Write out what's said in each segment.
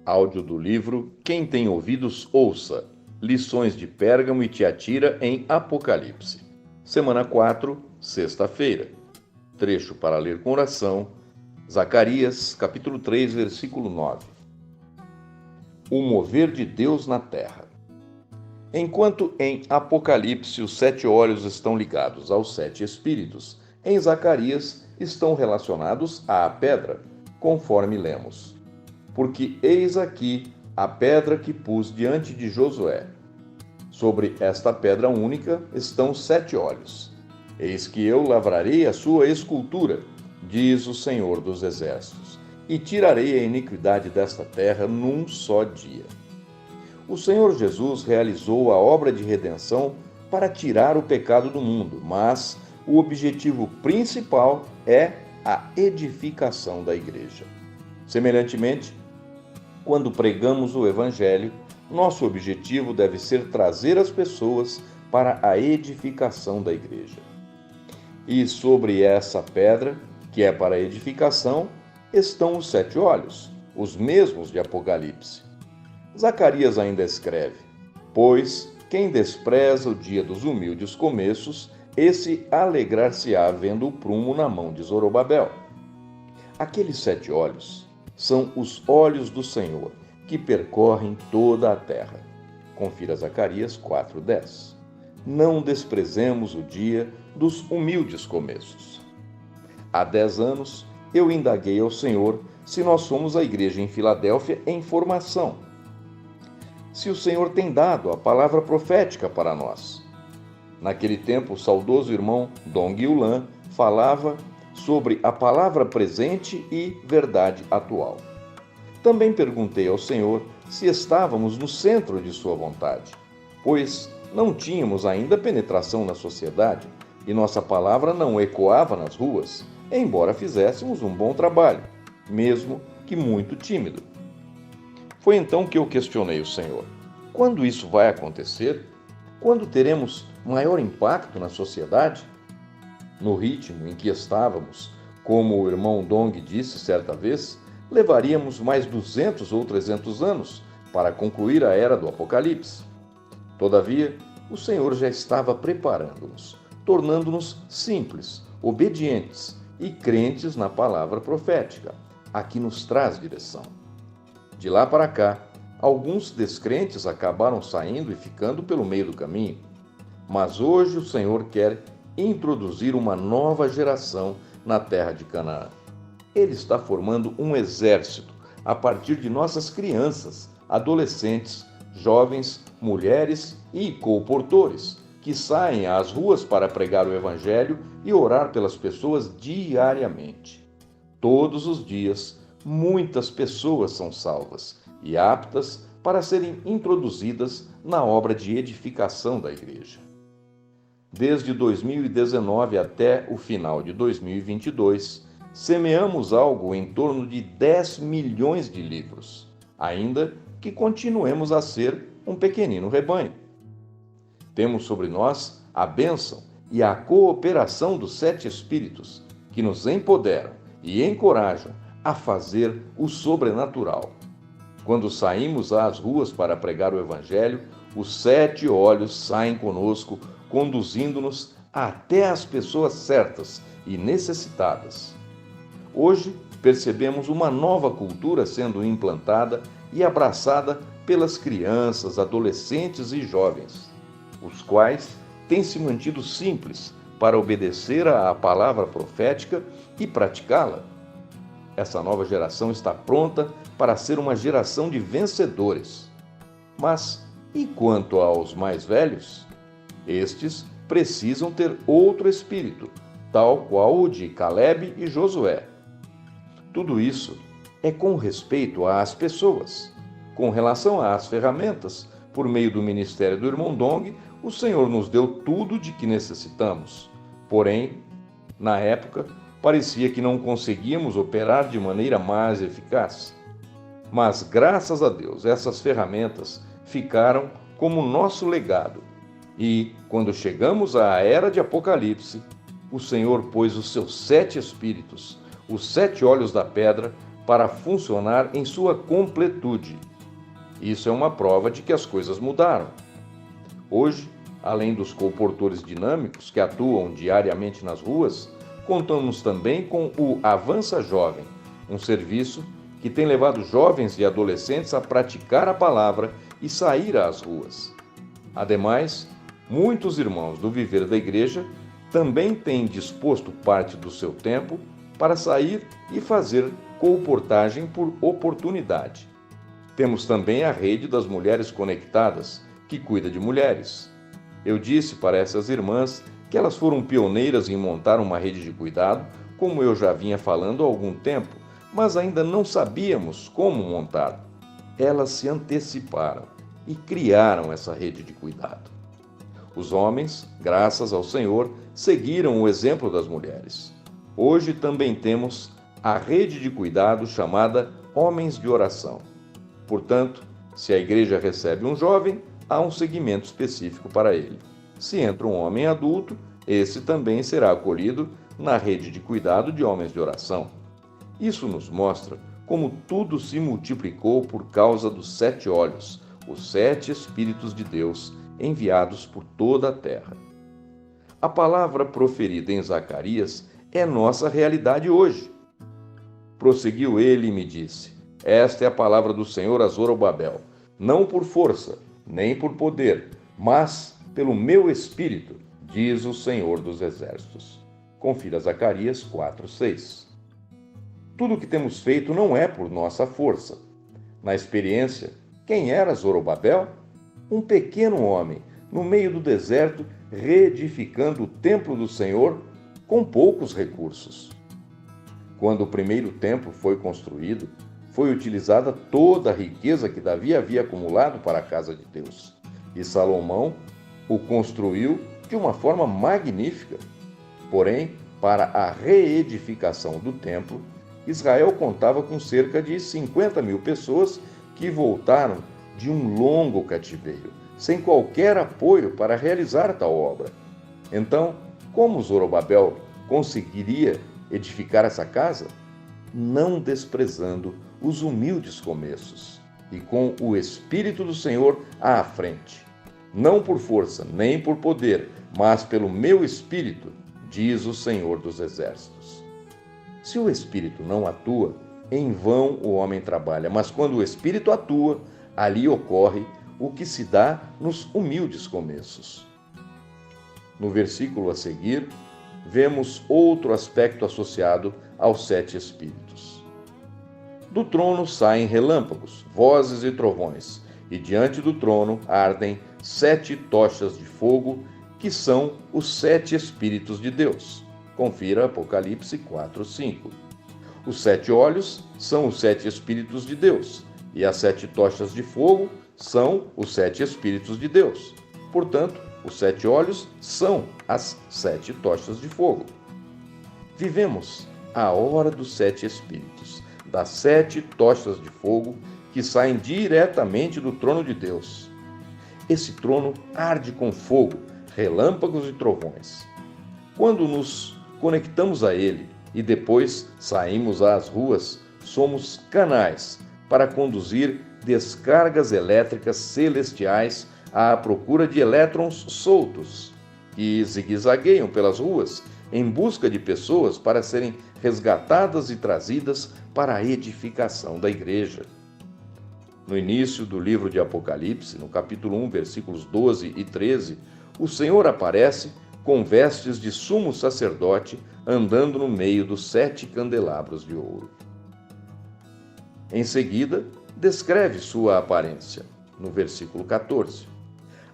Áudio do livro Quem tem ouvidos, ouça. Lições de Pérgamo e Tiatira em Apocalipse. Semana 4, sexta-feira. Trecho para ler com oração. Zacarias, capítulo 3, versículo 9. O mover de Deus na terra. Enquanto em Apocalipse os 7 olhos estão ligados aos 7 espíritos, em Zacarias estão relacionados à pedra, conforme lemos. Porque eis aqui a pedra que pus diante de Josué. Sobre esta pedra única estão 7 olhos. Eis que eu lavrarei a sua escultura, diz o Senhor dos Exércitos, e tirarei a iniquidade desta terra num só dia. O Senhor Jesus realizou a obra de redenção para tirar o pecado do mundo, mas o objetivo principal é a edificação da igreja. Semelhantemente, quando pregamos o Evangelho, nosso objetivo deve ser trazer as pessoas para a edificação da igreja. E sobre essa pedra, que é para a edificação, estão os 7 olhos, os mesmos de Apocalipse. Zacarias ainda escreve: pois quem despreza o dia dos humildes começos, esse alegrar-se-á vendo o prumo na mão de Zorobabel. Aqueles 7 olhos são os olhos do Senhor, que percorrem toda a terra. Confira Zacarias 4:10. Não desprezemos o dia dos humildes começos. Há 10 anos, eu indaguei ao Senhor se nós somos a igreja em Filadélfia em formação. Se o Senhor tem dado a palavra profética para nós. Naquele tempo, o saudoso irmão Dong Yulan falava sobre a palavra presente e verdade atual. Também perguntei ao Senhor se estávamos no centro de sua vontade, pois não tínhamos ainda penetração na sociedade e nossa palavra não ecoava nas ruas, embora fizéssemos um bom trabalho, mesmo que muito tímido. Foi então que eu questionei o Senhor: quando isso vai acontecer? Quando teremos maior impacto na sociedade? No ritmo em que estávamos, como o irmão Dong disse certa vez, levaríamos mais 200 ou 300 anos para concluir a era do Apocalipse. Todavia, o Senhor já estava preparando-nos, tornando-nos simples, obedientes e crentes na palavra profética, a que nos traz direção. De lá para cá, alguns descrentes acabaram saindo e ficando pelo meio do caminho, mas hoje o Senhor quer introduzir uma nova geração na terra de Canaã. Ele está formando um exército a partir de nossas crianças, adolescentes, jovens, mulheres e colportores, que saem às ruas para pregar o Evangelho e orar pelas pessoas diariamente. Todos os dias, muitas pessoas são salvas e aptas para serem introduzidas na obra de edificação da igreja. Desde 2019 até o final de 2022, semeamos algo em torno de 10 milhões de livros, ainda que continuemos a ser um pequenino rebanho. Temos sobre nós a bênção e a cooperação dos 7 Espíritos, que nos empoderam e encorajam a fazer o sobrenatural. Quando saímos às ruas para pregar o Evangelho, os 7 olhos saem conosco, conduzindo-nos até as pessoas certas e necessitadas. Hoje, percebemos uma nova cultura sendo implantada e abraçada pelas crianças, adolescentes e jovens, os quais têm se mantido simples para obedecer à palavra profética e praticá-la. Essa nova geração está pronta para ser uma geração de vencedores. Mas e quanto aos mais velhos? Estes precisam ter outro espírito, tal qual o de Caleb e Josué. Tudo isso é com respeito às pessoas. Com relação às ferramentas, por meio do ministério do irmão Dong, o Senhor nos deu tudo de que necessitamos. Porém, na época, parecia que não conseguíamos operar de maneira mais eficaz. Mas, graças a Deus, essas ferramentas ficaram como nosso legado. E, quando chegamos à era de Apocalipse, o Senhor pôs os seus 7 espíritos, os 7 olhos da pedra, para funcionar em sua completude. Isso é uma prova de que as coisas mudaram. Hoje, além dos colportores dinâmicos que atuam diariamente nas ruas, contamos também com o Avança Jovem, um serviço que tem levado jovens e adolescentes a praticar a palavra e sair às ruas. Ademais, muitos irmãos do viver da igreja também têm disposto parte do seu tempo para sair e fazer colportagem por oportunidade. Temos também a rede das mulheres conectadas, que cuida de mulheres. Eu disse para essas irmãs que elas foram pioneiras em montar uma rede de cuidado, como eu já vinha falando há algum tempo, mas ainda não sabíamos como montar. Elas se anteciparam e criaram essa rede de cuidado. Os homens, graças ao Senhor, seguiram o exemplo das mulheres. Hoje também temos a rede de cuidado chamada Homens de Oração. Portanto, se a igreja recebe um jovem, há um segmento específico para ele. Se entra um homem adulto, esse também será acolhido na rede de cuidado de homens de oração. Isso nos mostra como tudo se multiplicou por causa dos 7 olhos, os 7 Espíritos de Deus enviados por toda a terra. A palavra proferida em Zacarias é nossa realidade hoje. Prosseguiu ele e me disse: esta é a palavra do Senhor a Zorobabel, não por força, nem por poder, mas pelo meu Espírito, diz o Senhor dos Exércitos. Confira Zacarias 4:6. Tudo o que temos feito não é por nossa força. Na experiência, quem era Zorobabel? Um pequeno homem, no meio do deserto, reedificando o templo do Senhor com poucos recursos. Quando o primeiro templo foi construído, foi utilizada toda a riqueza que Davi havia acumulado para a casa de Deus. E Salomão o construiu de uma forma magnífica. Porém, para a reedificação do templo, Israel contava com cerca de 50.000 pessoas que voltaram de um longo cativeiro, sem qualquer apoio para realizar tal obra. Então, como Zorobabel conseguiria edificar essa casa? Não desprezando os humildes começos e com o Espírito do Senhor à frente. Não por força, nem por poder, mas pelo meu Espírito, diz o Senhor dos Exércitos. Se o Espírito não atua, em vão o homem trabalha, mas quando o Espírito atua, ali ocorre o que se dá nos humildes começos. No versículo a seguir, vemos outro aspecto associado aos 7 Espíritos. Do trono saem relâmpagos, vozes e trovões, e diante do trono ardem 7 tochas de fogo, que são os 7 Espíritos de Deus. Confira Apocalipse 4:5. Os 7 olhos são os 7 Espíritos de Deus, e as 7 tochas de fogo são os 7 Espíritos de Deus. Portanto, os 7 olhos são as 7 tochas de fogo. Vivemos a hora dos 7 Espíritos, das 7 tochas de fogo que saem diretamente do trono de Deus. Esse trono arde com fogo, relâmpagos e trovões. Quando nos conectamos a ele e depois saímos às ruas, somos canais para conduzir descargas elétricas celestiais à procura de elétrons soltos, que zigue-zagueiam pelas ruas em busca de pessoas para serem resgatadas e trazidas para a edificação da igreja. No início do livro de Apocalipse, no capítulo 1, versículos 12 e 13, o Senhor aparece com vestes de sumo sacerdote, andando no meio dos 7 candelabros de ouro. Em seguida, descreve sua aparência, no versículo 14.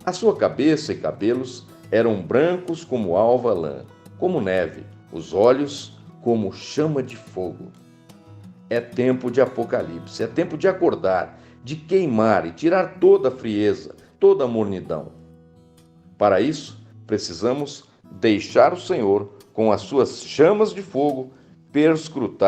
A sua cabeça e cabelos eram brancos como alva lã, como neve, os olhos como chama de fogo. É tempo de Apocalipse, é tempo de acordar, de queimar e tirar toda a frieza, toda a mornidão. Para isso, precisamos deixar o Senhor, com as suas chamas de fogo, perscrutar